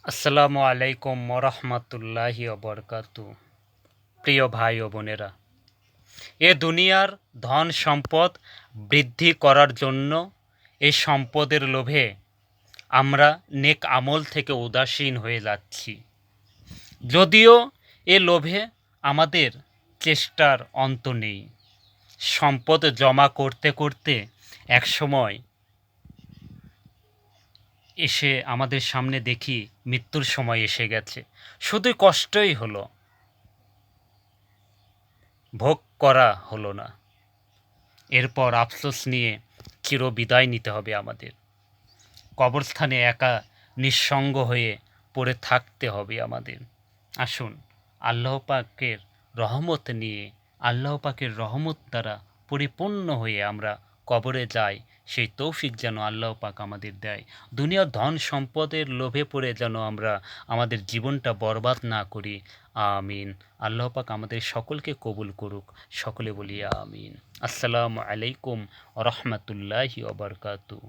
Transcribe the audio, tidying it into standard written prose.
আসসালামু আলাইকুম ওরহমতুল্লাহি ওবরকাতু। প্রিয় ভাই ও বোনেরা, এ দুনিয়ার ধন সম্পদ বৃদ্ধি করার জন্য এই সম্পদের লোভে আমরা নেক আমল থেকে উদাসীন হয়ে যাচ্ছি। যদিও এ লোভে আমাদের চেষ্টার অন্ত নেই। সম্পদ জমা করতে করতে একসময় এসে আমাদের সামনে দেখি মৃত্যুর সময় এসে গেছে। শুধু কষ্টই হলো, ভোগ করা হলো না। এরপর আফসোস নিয়ে চিরবিদায় নিতে হবে আমাদের। কবরস্থানে একা নিঃসঙ্গ হয়ে পড়ে থাকতে হবে আমাদের। আসুন আল্লাহ পাকের রহমত নিয়ে, আল্লাহ পাকের রহমত দ্বারা পরিপূর্ণ হয়ে আমরা কবরে যাই। সেই তৌফিক যেন আল্লাহ পাক আমাদের দেয়। দুনিয়ার ধন সম্পদের লোভে পড়ে যেন আমরা আমাদের জীবনটা বরবাদ না করি। আমিন। আল্লাহ পাক আমাদের সকলকে কবুল করুক। সকলে বলি আমিন। আসসালামু আলাইকুম ওয়া রাহমাতুল্লাহি ওয়া বারাকাতুহু।